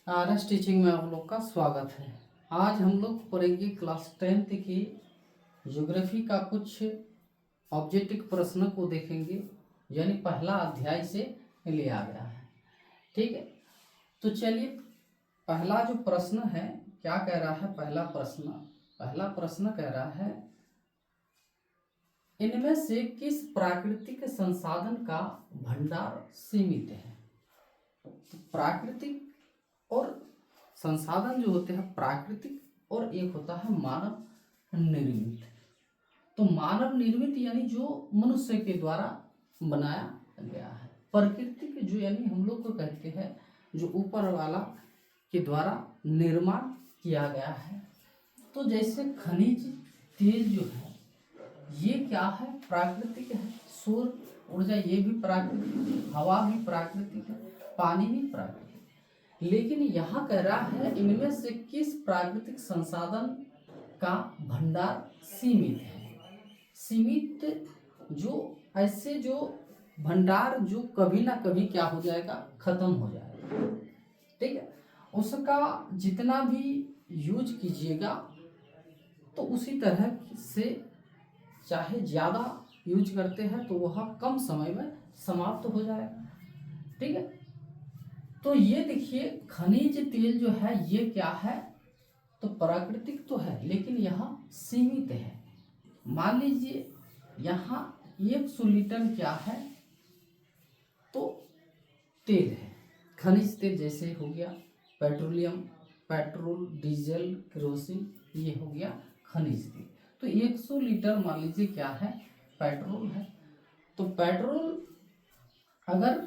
RS teaching में आप लोग का स्वागत है। आज हम लोग पढ़ेंगे क्लास 10th की ज्योग्राफी का कुछ ऑब्जेक्टिव प्रश्न को देखेंगे, यानी पहला अध्याय से लिया गया है। ठीक है, तो चलिए पहला जो प्रश्न है क्या कह रहा है। पहला प्रश्न कह रहा है, इनमें से किस प्राकृतिक संसाधन का भंडार सीमित है। तो प्राकृतिक और संसाधन जो होते हैं प्राकृतिक और एक होता है मानव निर्मित। तो मानव निर्मित यानी जो मनुष्य के द्वारा बनाया गया है। प्राकृतिक जो यानी हम लोग को कहते हैं जो ऊपर वाला के द्वारा निर्माण किया गया है। तो जैसे खनिज तेल जो है ये क्या है, प्राकृतिक है। सौर ऊर्जा ये भी प्राकृतिक, हवा भी प्राकृतिक है, पानी भी प्राकृतिक। लेकिन यहाँ कह रहा है इनमें से किस प्राकृतिक संसाधन का भंडार सीमित है। सीमित जो ऐसे जो भंडार जो कभी ना कभी क्या हो जाएगा, खत्म हो जाएगा। ठीक है, उसका जितना भी यूज कीजिएगा तो उसी तरह से चाहे ज़्यादा यूज करते हैं तो वह कम समय में समाप्त हो जाएगा। ठीक है, तो ये देखिए खनिज तेल जो है ये क्या है, तो प्राकृतिक तो है लेकिन यहाँ सीमित है। मान लीजिए यहाँ 100 लीटर क्या है, तो तेल है, खनिज तेल जैसे हो गया पेट्रोलियम, पेट्रोल, डीजल, केरोसिन, ये हो गया खनिज तेल। तो 100 लीटर मान लीजिए क्या है, पेट्रोल है। तो पेट्रोल अगर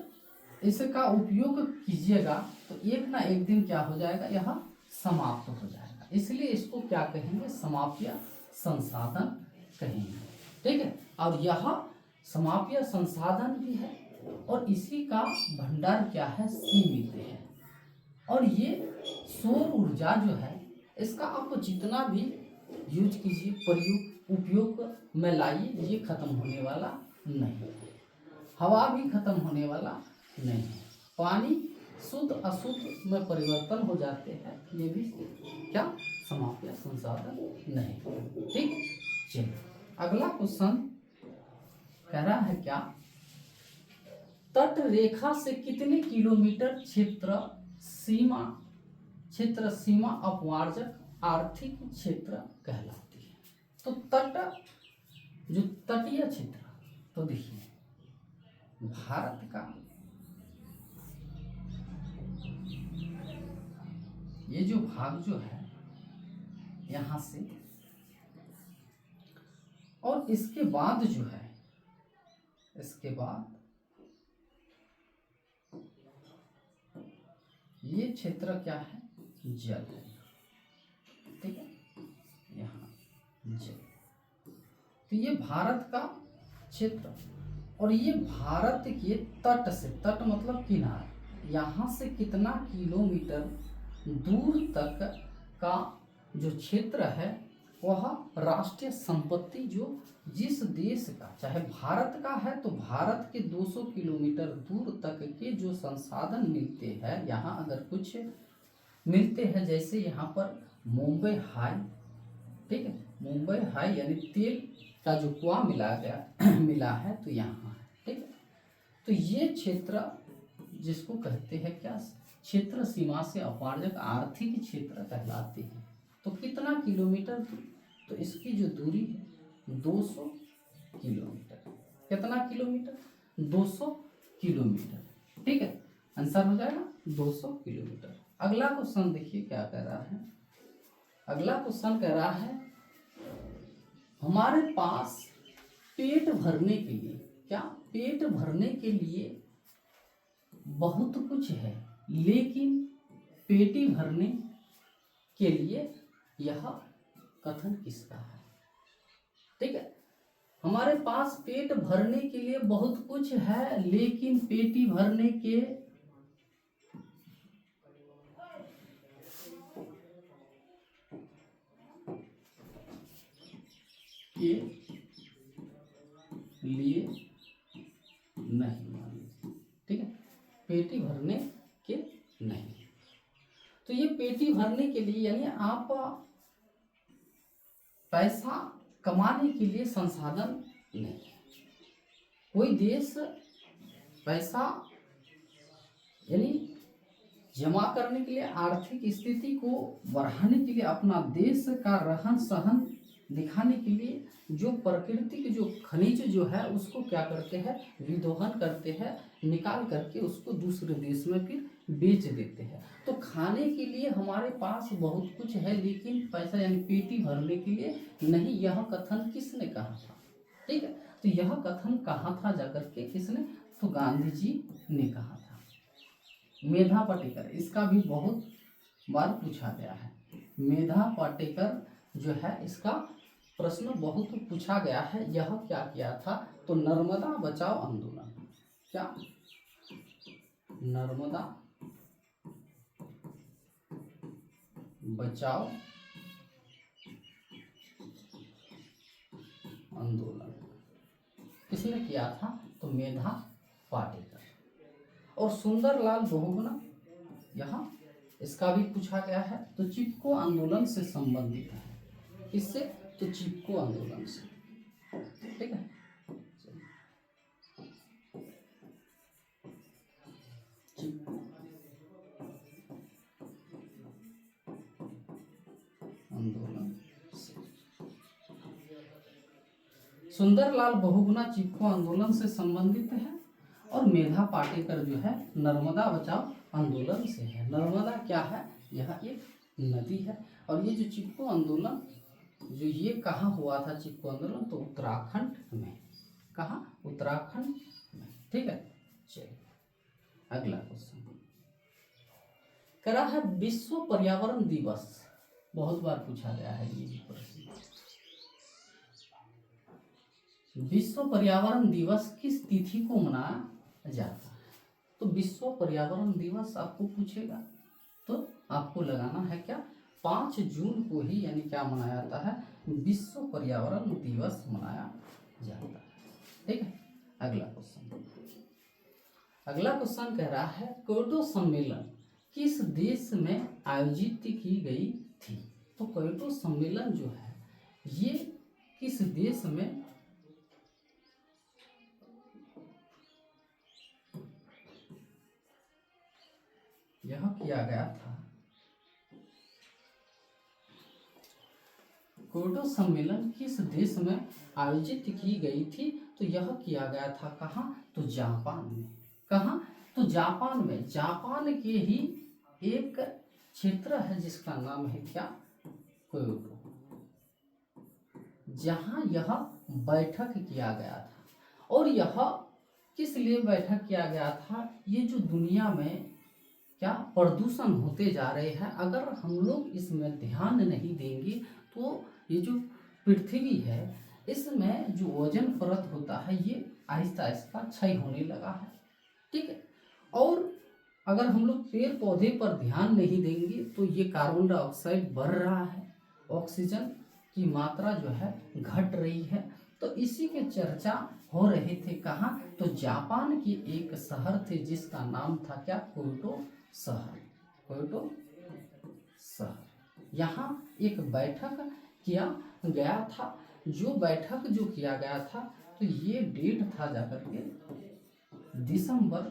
इसका उपयोग कीजिएगा तो एक ना एक दिन क्या हो जाएगा, यह समाप्त हो जाएगा। इसलिए इसको क्या कहेंगे, समाप्य संसाधन कहेंगे। ठीक है, और यह समाप्य संसाधन भी है और इसी का भंडार क्या है, सीमित है। और ये सौर ऊर्जा जो है इसका आप जितना भी यूज कीजिए, प्रयोग उपयोग में लाइए, ये खत्म होने वाला नहीं है। हवा भी खत्म होने वाला नहीं है। पानी शुद्ध अशुद्ध में परिवर्तन हो जाते हैं, ये भी क्या समाप्य संसाधन नहीं। ठीक, चलिए अगला क्वेश्चन कह रहा है क्या, तट रेखा से कितने किलोमीटर क्षेत्र सीमा अपवार्जक आर्थिक क्षेत्र कहलाती है। तो तट जो तटीय क्षेत्र, तो देखिए भारत का ये जो भाग जो है यहाँ से और इसके बाद जो है, इसके बाद ये क्षेत्र क्या है, जल है। ठीक है, यहाँ जल, तो ये भारत का क्षेत्र और ये भारत के तट से, तट मतलब किनारे, यहाँ से कितना किलोमीटर दूर तक का जो क्षेत्र है वह राष्ट्रीय संपत्ति जो जिस देश का, चाहे भारत का है तो भारत के 200 किलोमीटर दूर तक के जो संसाधन मिलते हैं, यहाँ अगर कुछ मिलते हैं जैसे यहाँ पर मुंबई हाई, ठीक है, मुंबई हाई यानी तेल का जो कुआं मिला है तो यहाँ है। ठीक है, तो ये क्षेत्र जिसको कहते हैं क्या, क्षेत्र सीमा से अपवार्जक आर्थिक क्षेत्र कहलाते हैं। तो कितना किलोमीटर, तो इसकी जो दूरी है 200 किलोमीटर। कितना किलोमीटर, 200 किलोमीटर। ठीक है, आंसर हो जाएगा 200 किलोमीटर। अगला क्वेश्चन देखिए क्या कह रहा है। अगला क्वेश्चन कह रहा है, हमारे पास पेट भरने के लिए, क्या पेट भरने के लिए बहुत कुछ है लेकिन पेटी भरने के लिए यह कथन किसका है। ठीक है, हमारे पास पेट भरने के लिए बहुत कुछ है लेकिन पेटी भरने के लिए नहीं, मान लीजिए। ठीक है, पेटी भरने के नहीं। पेटी भरने के लिए, यानी आप पैसा कमाने के लिए संसाधन नहीं है। कोई देश पैसा यानी जमा करने के लिए, आर्थिक स्थिति को बढ़ाने के लिए, अपना देश का रहन सहन दिखाने के लिए जो प्रकृति के जो खनिज जो है उसको क्या करते हैं, विदोहन करते हैं, निकाल करके उसको दूसरे देश में फिर बेच देते हैं। तो खाने के लिए हमारे पास बहुत कुछ है, लेकिन पैसा यानी पेटी भरने के लिए नहीं। यह कथन किसने कहा था? ठीक है, तो यह कथन कहा था जाकर के किसने? तो गांधी जी ने कहा था। मेधा पाटेकर, इसका भी बहुत बार पूछा गया है। मेधा पाटेकर जो है इसका प्रश्न बहुत पूछा गया है। यह क्या किया था? तो नर्मदा बचाओ आंदोलन। क्या? नर्मदा बचाओ आंदोलन किसने किया था? तो मेधा पाटेकर। और सुंदरलाल बहुगुणा, यहाँ इसका भी पूछा गया है। तो चिपको आंदोलन से संबंधित है। किससे? तो चिपको आंदोलन से। ठीक है, चिपको आंदोलन से। सुंदरलाल बहुगुणा चिपको आंदोलन से संबंधित है, और मेधा पाटेकर जो है नर्मदा बचाओ आंदोलन से है। नर्मदा क्या है? यह एक नदी है। और ये जो चिपको आंदोलन जो ये कहाँ हुआ था? चिपको आंदोलन तो उत्तराखंड में। कहाँ? उत्तराखंड में। ठीक है, चलिए अगला क्वेश्चन करा है विश्व पर्यावरण दिवस। बहुत बार पूछा गया है ये प्रश्न। विश्व पर्यावरण दिवस किस तिथि को मनाया जाता है? तो विश्व पर्यावरण दिवस आपको पूछेगा तो आपको लगाना है क्या? 5 जून को ही यानी क्या मनाया जाता है? विश्व पर्यावरण दिवस मनाया जाता है। ठीक है, अगला क्वेश्चन कह रहा है क्योटो सम्मेलन किस देश में आयोजित की गई थी? तो क्योटो सम्मेलन जो है ये किस देश में यह किया गया था? क्योटो सम्मेलन किस देश में आयोजित की गई थी? तो यह किया गया था कहाँ? तो जापान में। कहाँ? तो जापान में। जापान के ही एक क्षेत्र है जिसका नाम है क्या? क्योटो, जहाँ यह बैठक किया गया था। और यह किस लिए बैठक किया गया था? ये जो दुनिया में क्या प्रदूषण होते जा रहे हैं, अगर हम लोग इसमें ध्यान नहीं देंगे तो ये जो पृथ्वी है इसमें जो ओजोन परत होता है ये आहिस्ता आहिस्ता क्षय होने लगा है। ठीक है, और अगर हम लोग पेड़ पौधे पर ध्यान नहीं देंगे तो ये कार्बन डाइऑक्साइड बढ़ रहा है, ऑक्सीजन की मात्रा जो है घट रही है। तो इसी के चर्चा हो रहे थे कहाँ? तो जापान की एक शहर थे जिसका नाम था क्या? क्योटो शहर। क्योटो शहर। यहाँ एक बैठक किया गया था। जो बैठक जो किया गया था तो ये डेट था जाकर के दिसंबर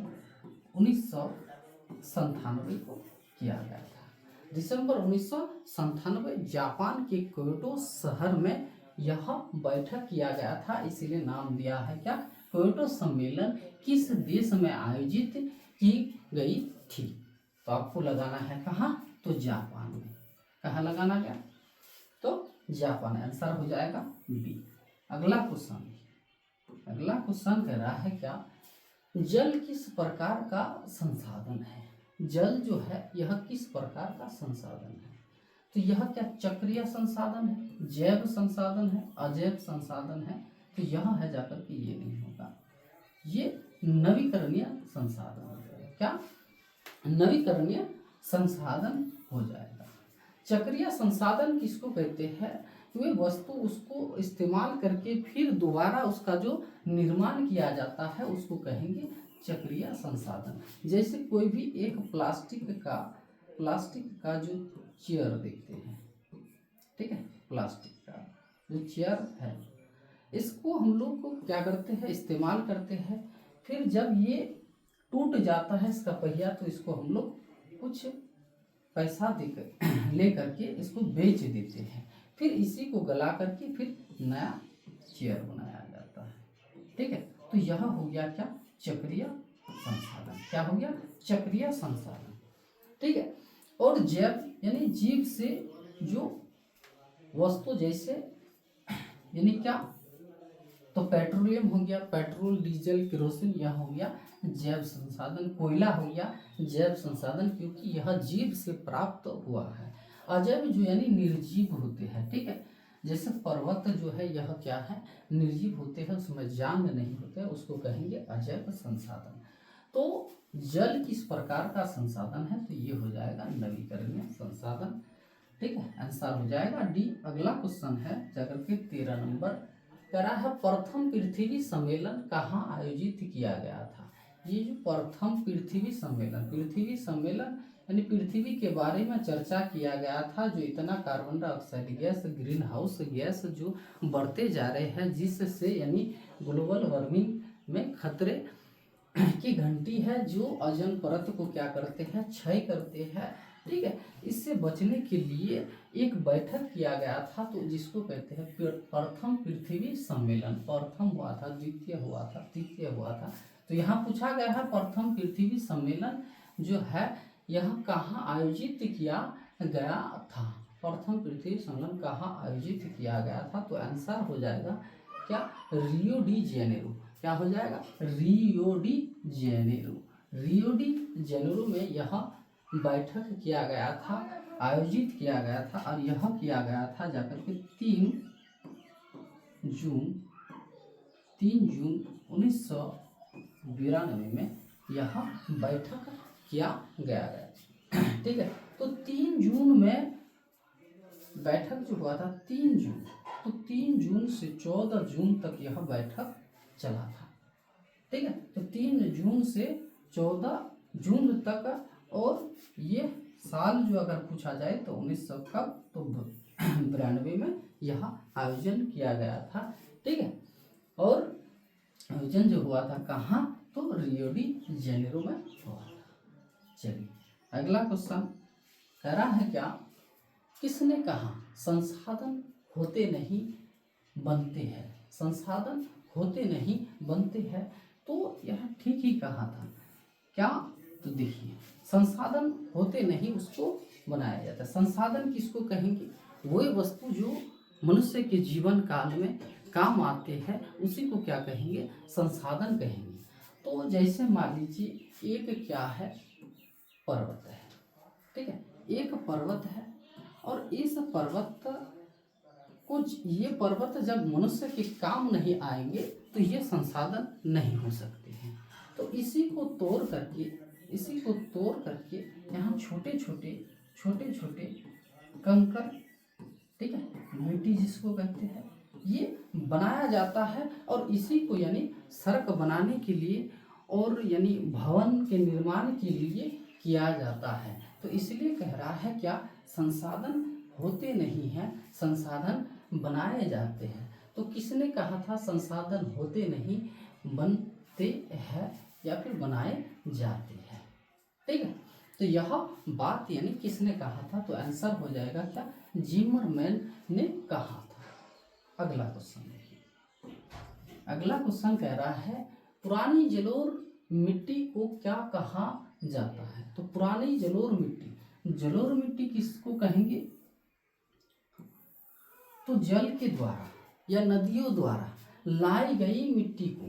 1997 को किया गया था। दिसंबर 1997 जापान के क्योटो शहर में यह बैठक किया गया था, इसीलिए नाम दिया है क्या? क्योटो सम्मेलन किस देश में आयोजित की गई थी? तो आपको लगाना है कहाँ? तो जापान में। कहाँ लगाना गया? तो जापान। आंसर हो जाएगा बी। अगला क्वेश्चन कह रहा है क्या? जल किस प्रकार का संसाधन है? जल जो है यह किस प्रकार का संसाधन है? तो यह क्या चक्रीय संसाधन है, जैव संसाधन है, अजैव संसाधन है? तो यह है जाकर के ये नहीं होगा, ये नवीकरणीय संसाधन है। क्या? नवीकरणीय संसाधन हो जाएगा। चक्रीय संसाधन किसको कहते हैं? वे वस्तु उसको इस्तेमाल करके फिर दोबारा उसका जो निर्माण किया जाता है उसको कहेंगे चक्रीय संसाधन। जैसे कोई भी एक प्लास्टिक का प्लास्टिक का जो चेयर देखते हैं, ठीक है, प्लास्टिक का जो चेयर है, इसको हम लोग को क्या करते हैं, इस्तेमाल करते हैं। फिर जब ये टूट जाता है इसका पहिया, तो इसको हम लोग कुछ पैसा देकर ले करके इसको बेच देते हैं। फिर इसी को गला करके फिर नया चेयर बनाया जाता है, ठीक है। तो यह हो गया क्या, चक्रीय संसाधन। क्या हो गया, चक्रीय संसाधन, ठीक है। और जैव यानी जीव से जो वस्तु, जैसे यानी क्या, तो पेट्रोलियम हो गया, पेट्रोल, डीजल, केरोसिन, यह हो गया जैव संसाधन। कोयला हो गया जैव संसाधन, क्योंकि यह जीव से प्राप्त हुआ है। अजैव जो यानी निर्जीव होते हैं, ठीक है। जैसे पर्वत जो है यह क्या है, निर्जीव होते हैं, उसमें जान नहीं होते, उसको कहेंगे अजैव संसाधन। तो जल किस प्रकार का संसाधन है, तो ये हो जाएगा नवीकरणीय संसाधन, ठीक है। आंसर हो जाएगा डी। अगला क्वेश्चन है जाकर के 13 नंबर, कह रहा है प्रथम पृथ्वी सम्मेलन कहाँ आयोजित किया गया था। ये जो प्रथम पृथ्वी सम्मेलन यानी पृथ्वी के बारे में चर्चा किया गया था, जो इतना carbon dioxide gas, green house gas जो बढ़ते जा रहे हैं, जिससे यानी ग्लोबल वार्मिंग में खतरे की घंटी है, जो ओजोन परत को क्या करते हैं, क्षय करते हैं, ठीक है। इससे बचने के लिए एक बैठक किया गया था, तो जिसको कहते हैं प्रथम पृथ्वी सम्मेलन। प्रथम हुआ था, द्वितीय हुआ था, तृतीय हुआ था। तो यहाँ पूछा गया है प्रथम पृथ्वी सम्मेलन जो है यह कहाँ आयोजित किया गया था। प्रथम पृथ्वी सम्मेलन कहाँ आयोजित किया गया था, तो आंसर हो जाएगा क्या, रियो डी जेनेरो। क्या हो जाएगा, Rio de Janeiro. Rio de Janeiro में यह बैठक किया गया था, आयोजित किया गया था, और यह किया गया था जाकर के 3 जून 1992 में यह बैठक किया गया है, ठीक है। तो 3 जून में बैठक जो हुआ था, 3 जून, तो 3 जून से 14 जून तक यह बैठक चला था, ठीक है। तो 3 जून से 14 जून तक, और ये साल जो अगर पूछा जाए तो 1900 कब, तो 92 में यह आयोजन किया गया था, ठीक है। और आयोजन जो हुआ था कहाँ, तो रियो डी जेनेरो में हुआ था। चलिए अगला क्वेश्चन कह रहा है क्या, किसने कहा संसाधन होते नहीं बनते हैं, संसाधन होते नहीं बनते हैं। तो यह ठीक ही कहा था क्या, तो देखिए संसाधन होते नहीं उसको बनाया जाता है। संसाधन किसको कहेंगे, वही वस्तु जो मनुष्य के जीवन काल में काम आते हैं, उसी को क्या कहेंगे, संसाधन कहेंगे। तो जैसे मान लीजिए एक क्या है, पर्वत है, ठीक है, एक पर्वत है, और इस पर्वत को, ये पर्वत जब मनुष्य के काम नहीं आएंगे तो ये संसाधन नहीं हो सकते हैं। तो इसी को तोड़ करके यहाँ छोटे छोटे कंकर, ठीक है, मिट्टी जिसको कहते हैं, ये बनाया जाता है, और इसी को यानी सड़क बनाने के लिए और यानी भवन के निर्माण के लिए किया जाता है। तो इसलिए कह रहा है क्या, संसाधन होते नहीं हैं, संसाधन बनाए जाते हैं। तो किसने कहा था संसाधन होते नहीं बनते हैं या फिर बनाए जाते हैं, ठीक है। तो यह बात यानी किसने कहा था, तो आंसर हो जाएगा क्या, जिमरमैन ने कहा था। अगला क्वेश्चन देखिए, अगला क्वेश्चन कह रहा है पुरानी जलोढ़ मिट्टी को क्या कहा जाता है। तो पुरानी जलोढ़ मिट्टी किसको कहेंगे, तो जल के द्वारा या नदियों द्वारा लाई गई मिट्टी को,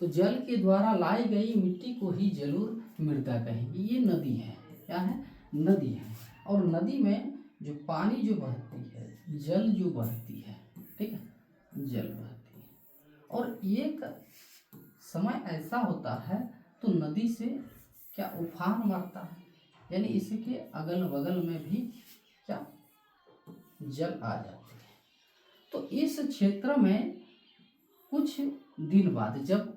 तो जल के द्वारा लाई गई मिट्टी को ही जलोढ़ मृदा कहेंगे। ये नदी है, क्या है, नदी है, और नदी में जो पानी जो बहती है, जल जो बहती है, ठीक है, जल बहती है, और एक समय ऐसा होता है तो नदी से क्या उफान मारता है, यानी इसके अगल बगल में भी क्या जल आ जाते हैं। तो इस क्षेत्र में कुछ दिन बाद जब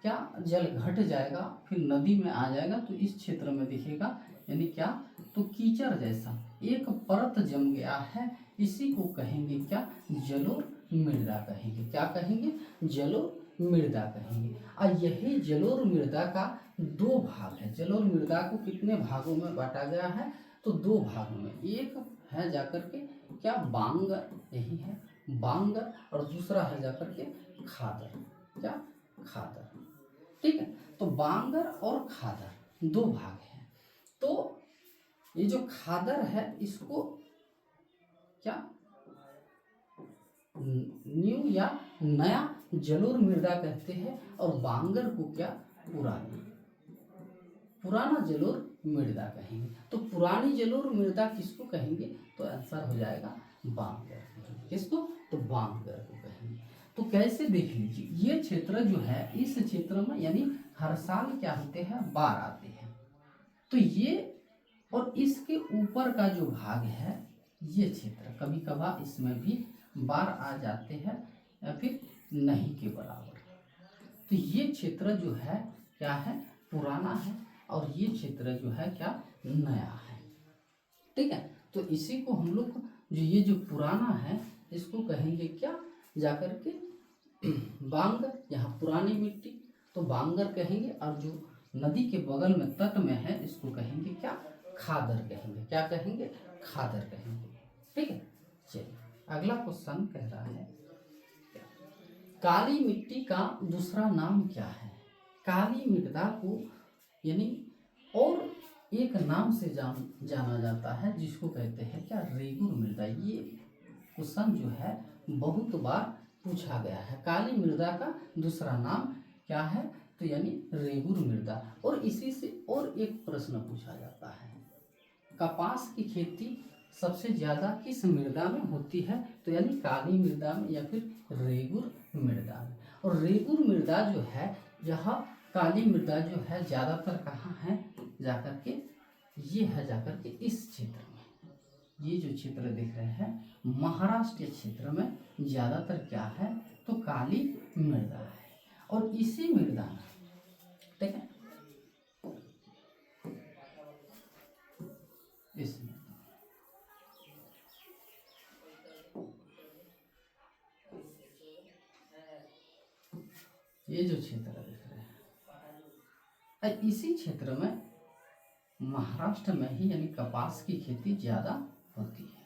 क्या जल घट जाएगा, फिर नदी में आ जाएगा, तो इस क्षेत्र में दिखेगा यानी क्या तो कीचड़ जैसा एक परत जम गया है, इसी को कहेंगे क्या, जलोढ़ मृदा कहेंगे। क्या कहेंगे, जलोढ़ मृदा कहेंगे। और यही जलोढ़ मृदा का दो भाग है। जलोढ़ मृदा को कितने भागों में बांटा गया है, तो दो भागों में। एक है जाकर के क्या, बांगर, यही है बांगर, और दूसरा है जाकर के खादर। क्या, खादर। ठीक है, तो बांगर और खादर दो भाग हैं। तो ये जो खादर है इसको क्या, न्यू या नया जलोढ़ मृदा कहते हैं, और बांगर को क्या, पुराना जलोढ़ मृदा कहेंगे। तो पुरानी जलोढ़ मृदा किसको कहेंगे, तो आंसर हो जाएगा बांगर। किसको, तो बांगर को कहेंगे। तो कैसे देख लीजिए, ये क्षेत्र जो है, इस क्षेत्र में यानी हर साल क्या होते हैं, बाढ़ आते हैं। तो ये और इसके ऊपर का जो भाग है, ये क्षेत्र कभी कभार इसमें भी बाढ़ आ जाते हैं या फिर नहीं के बराबर। तो ये क्षेत्र जो है क्या है, पुराना है, और ये क्षेत्र जो है क्या, नया है। ठीक है, तो इसी को हम लोग जो ये जो पुराना है इसको कहेंगे क्या, जाकर के बांगर। यहाँ पुरानी मिट्टी तो बांगर कहेंगे, और जो नदी के बगल में तट में है इसको कहेंगे क्या, खादर कहेंगे। क्या कहेंगे, खादर कहेंगे। ठीक है, चलिए अगला क्वेश्चन कह रहा है, काली मिट्टी का दूसरा नाम क्या है। काली मृदा को यानी और एक नाम से जाना जाता है, जिसको कहते हैं क्या, रेगुर मृदा। ये क्वेश्चन जो है बहुत बार पूछा गया है। काली मृदा का दूसरा नाम क्या है, तो यानी रेगुर मृदा। और इसी से और एक प्रश्न पूछा जाता है, कपास की खेती सबसे ज्यादा किस मृदा में होती है, तो यानी काली मृदा में या फिर रेगुर मृदा में। और रेगुर मृदा जो है, यह काली मृदा जो है ज्यादातर कहाँ है, जाकर के ये है जाकर के इस क्षेत्र में। ये जो क्षेत्र देख रहे हैं महाराष्ट्र क्षेत्र में ज्यादातर क्या है, तो काली मृदा है। और इसी मृदा में, ठीक है, इसमें ये जो क्षेत्र देख रहे हैं, इसी क्षेत्र में महाराष्ट्र में ही यानी कपास की खेती ज्यादा होती है।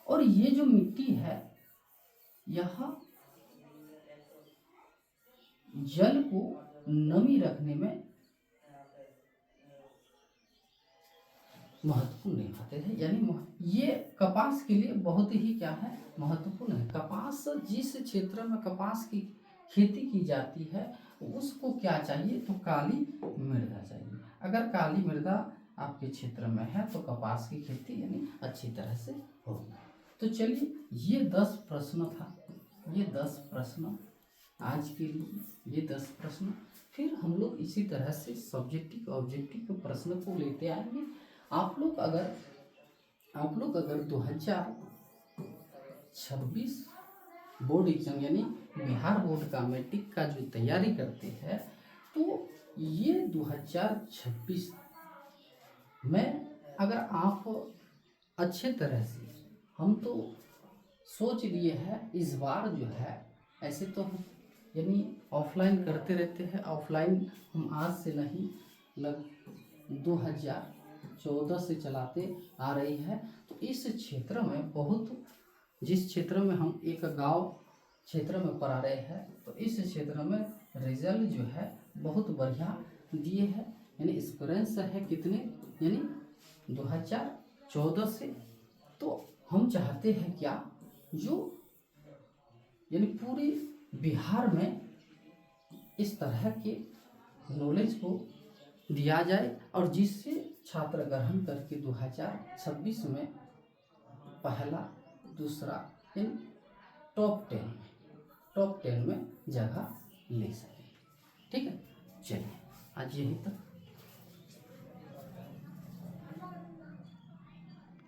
और ये जो मिट्टी है, यह जल को नमी रखने में महत्वपूर्ण निभाते हैं। यानी ये कपास के लिए बहुत ही क्या है, महत्वपूर्ण है। कपास जिस क्षेत्र में कपास की खेती की जाती है उसको क्या चाहिए, तो काली मृदा चाहिए। अगर काली मृदा आपके क्षेत्र में है तो कपास की खेती यानी अच्छी तरह से होगी। तो चलिए ये 10 प्रश्न था, ये 10 प्रश्न आज के लिए, ये 10 प्रश्न। फिर हम लोग इसी तरह से सब्जेक्टिव ऑब्जेक्टिव के प्रश्न को लेते आएंगे। आप लोग अगर 2026 बोर्ड एग्जाम यानी बिहार बोर्ड का मैट्रिक का जो तैयारी करते हैं, तो ये 2026 में अगर आप अच्छे तरह से, हम तो सोच लिए हैं इस बार जो है, ऐसे तो हम यानी ऑफलाइन करते रहते हैं। ऑफलाइन हम आज से नहीं, लग 2014 से चलाते आ रही है। तो इस क्षेत्र में बहुत, जिस क्षेत्र में हम एक गांव क्षेत्र में पढ़ा रहे हैं, तो इस क्षेत्र में रिजल्ट जो है बहुत बढ़िया दिए हैं। यानी एक्सपीरियंस है कितने, यानी 2014 से। तो हम चाहते हैं क्या, जो यानी पूरे बिहार में इस तरह के नॉलेज को दिया जाए, और जिससे छात्र ग्रहण करके 2026 में पहला दूसरा यानी टॉप 10 में जगह ले सके। ठीक है, चलिए आज यही तक।